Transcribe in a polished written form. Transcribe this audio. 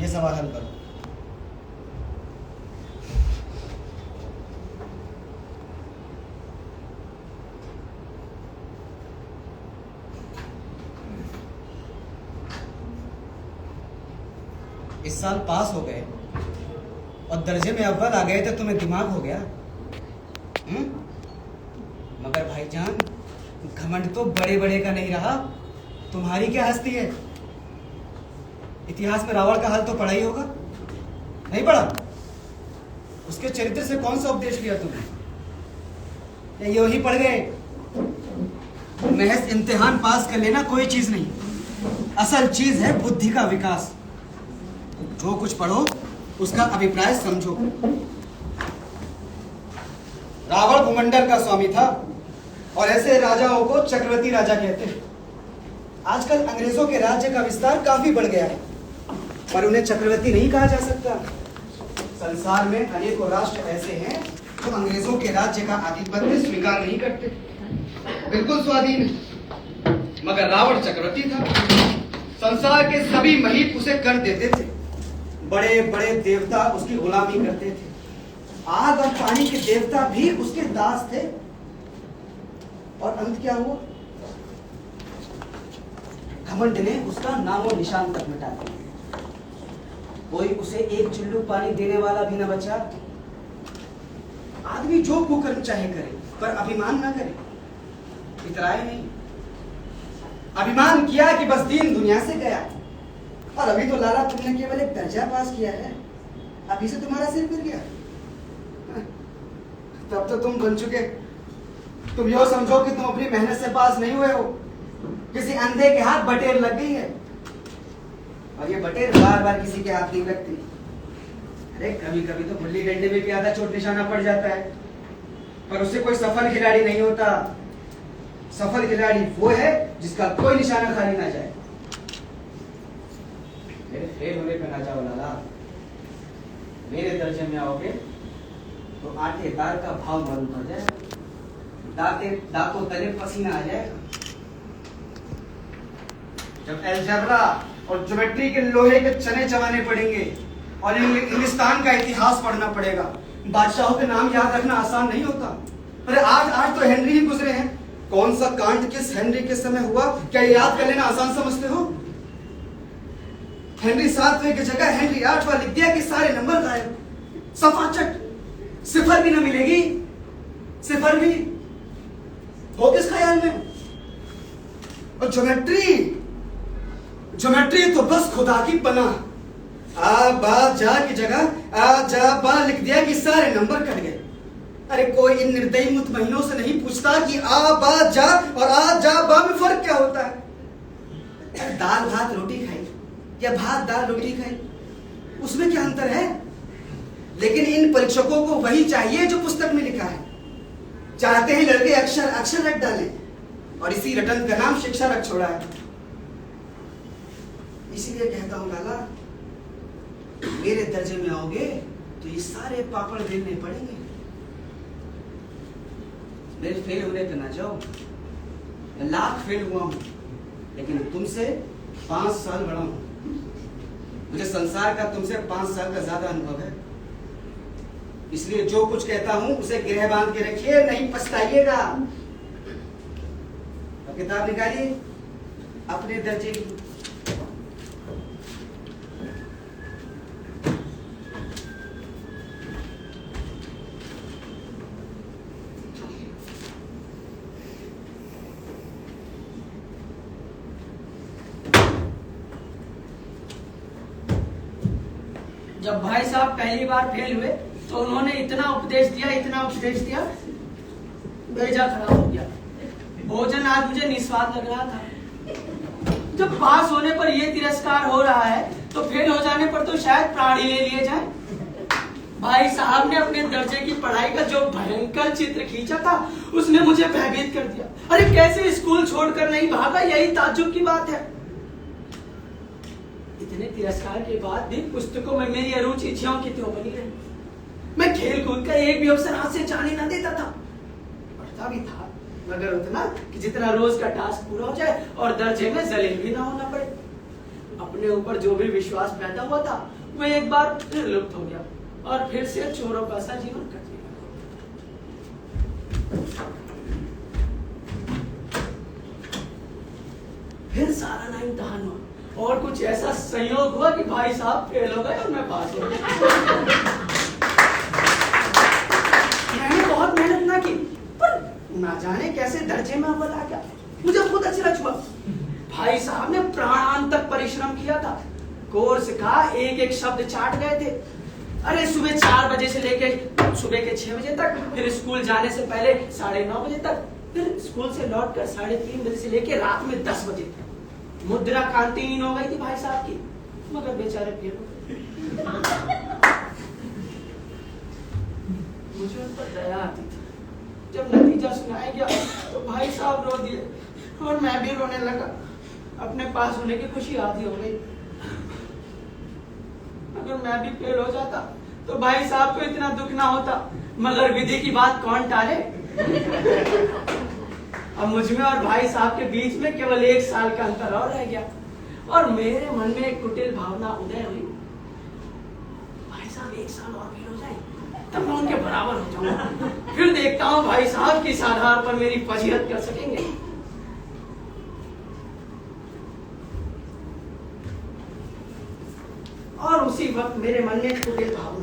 ये सवाल हल करो। इस साल पास हो गए और दर्जे में अव्वल आ गए तो तुम्हें दिमाग हो गया? मगर भाईजान, घमंड तो बड़े बड़े का नहीं रहा, तुम्हारी क्या हस्ती है? इतिहास में रावण का हाल तो पढ़ा ही होगा, नहीं पढ़ा? उसके चरित्र से कौन सा उपदेश लिया तुमने? या यो ही पढ़ गए? महज इम्तिहान पास कर लेना कोई चीज नहीं, असल चीज है बुद्धि का विकास। जो कुछ पढ़ो उसका अभिप्राय समझो। रावण भूमंडल का स्वामी था और ऐसे राजाओं को चक्रवर्ती राजा कहते हैं। आजकल अंग्रेजों के राज्य का विस्तार काफी बढ़ गया है, पर उन्हें चक्रवर्ती नहीं कहा जा सकता। संसार में अनेकों राष्ट्र ऐसे हैं जो अंग्रेजों के राज्य का आधिपत्य स्वीकार नहीं करते, बिल्कुल स्वाधीन। मगर रावण चक्रवर्ती था, संसार के सभी महीप उसे कर देते थे, बड़े बड़े देवता उसकी गुलामी करते थे, आग और पानी के देवता भी उसके दास थे। और अंत क्या हुआ? घमंड ने उसका नामो निशान तक मिटा दिया। कोई उसे एक चुल्लू पानी देने वाला भी न बचा। आदमी जो कुकर्म चाहे करे, पर अभिमान ना करे, इतराए नहीं। अभिमान किया कि बस दीन दुनिया से गया। और अभी तो लाला तुमने केवल एक दर्जा पास किया है, अभी से तुम्हारा सिर गिर गया। तब तो तुम बन चुके। तुम यो समझो कि तुम अपनी मेहनत से पास नहीं हुए हो, किसी अंधे के हाथ बटेर लग गई है। और ये बटेर बार बार किसी के हाथ नहीं लगती। अरे कभी कभी तो गुल्ली डंडे में भी आधा चोट निशाना पड़ जाता है, पर उससे कोई सफल खिलाड़ी नहीं होता। सफल खिलाड़ी वो है जिसका कोई निशाना खाली ना जाए। मेरे फेल होने पे ना जाओ लाला, मेरे दर्जे में आओगे तो आटे दार का भाव मालूम पड़ जाए, दांतों तले पसीना आ जाएगा। जब अलजेब्रा और ज्योमेट्री के लोहे के चने चबाने पड़ेंगे और इंग्लिस्तान का इतिहास पढ़ना पड़ेगा। बादशाहों के नाम याद रखना आसान नहीं होता। अरे आज तो हेनरी ही गुजरे हैं, कौन सा कांड किस हेनरी के समय हुआ, क्या याद कर लेना आसान समझते हो? हेनरी 7वें की जगह हेनरी 8वां लिख दिया कि सारे नंबर गायब, सफाचट, सिफर भी ना मिलेगी। सिफर भी हो किस ख्याल में? और ज्योमेट्री तो बस खुदा की पनाह। आ बा जा की जगह आ जा बा लिख दिया कि सारे नंबर कट गए। अरे कोई इन निर्दयी मुतमहीनों से नहीं पूछता कि आ बा जा और आ जा बा में फर्क क्या होता है? दाल भात रोटी खाई या भात दाल रोटी खाई, उसमें क्या अंतर है? लेकिन इन परीक्षकों को वही चाहिए जो पुस्तक में लिखा है। चाहते हैं लड़के अक्षर अक्षर रट डालें, और इसी रटन का नाम शिक्षा रख छोड़ा है। इसीलिए कहता हूं लाला, मेरे दर्जे में आओगे तो ये सारे पापड़ बेलने पड़ेंगे। मेरे फेल होने पे ना जाओ। मैं लाख फेल हुआ हूं, लेकिन तुमसे 5 साल बड़ा हूं। मुझे संसार का तुमसे 5 साल का ज्यादा अनुभव है। इसलिए जो कुछ कहता हूं उसे गिरह बांध के रखिए, नहीं पछताइएगा। अब किताब निकालिए अपने दर्जे की। जब भाई साहब पहली बार फेल हुए तो उन्होंने इतना उपदेश दिया, बेजा खड़ा हो गया। भोजन आज मुझे निस्वाद लग रहा था। जब पास होने पर यह तिरस्कार हो रहा है तो फेल हो जाने पर तो शायद प्राण ही ले लिए जाए। भाई साहब ने अपने दर्जे की पढ़ाई का जो भयंकर चित्र खींचा था उसने मुझे भयभीत कर दिया। अरे कैसे स्कूल छोड़कर नहीं भागा, यही ताज्जुब की बात है। इतने तिरस्कार के बाद भी पुस्तकों में मेरी अरुचि ज्यों की त्यों बनी रही। मैं खेल कूद का एक भी अवसर हाथ से जाने न देता था। पढ़ता भी था, मगर उतना कि जितना रोज का टास्क पूरा हो जाए और दर्जे में जलील भी ना होना पड़े। अपने ऊपर जो भी विश्वास पैदा हुआ था वह एक बार फिर लुप्त हो गया और फिर से चोरों का सा जीवन कटने लगा। फिर सारा ना इम्तहान हुआ और कुछ ऐसा संयोग हुआ कि भाई साहब फेल हो गए और मैं पास हो गया। मैंने बहुत मेहनत ना की पर ना जाने कैसे दर्जे में अव्वल आ गया। मुझे खुद अचरज हुआ। भाई साहब ने प्राणांतक परिश्रम किया था, कोर्स का एक एक शब्द चाट गए थे। अरे सुबह 4 बजे से लेके सुबह के 6 बजे तक, फिर स्कूल जाने से पहले 9:30 बजे तक, फिर स्कूल से लौटकर 3:30 बजे से लेके रात में 10 बजे तक। मुद्रा कांतिहीन हो गई थी भाई साहब की, मगर बेचारे फिर मुझे उन पर दया आती थी। जब नतीजा सुनाया गया तो भाई साहब रो दिए और मैं भी रोने लगा। अपने पास होने की खुशी आधी हो गई। अगर मैं भी फेल हो जाता तो भाई साहब को इतना दुख ना होता, मगर विधि की बात कौन टाले। अब मुझमें और भाई साहब के बीच में केवल 1 साल का अंतर और रह गया और मेरे मन में एक कुटिल भावना उदय हुई, भाई साहब 1 साल और फेल हो जाए तब मैं उनके बराबर हो जाऊंगा। फिर देखता हूँ भाई साहब किस आधार पर मेरी फजीहत कर सकेंगे। और उसी वक्त मेरे मन में कुटिल भावना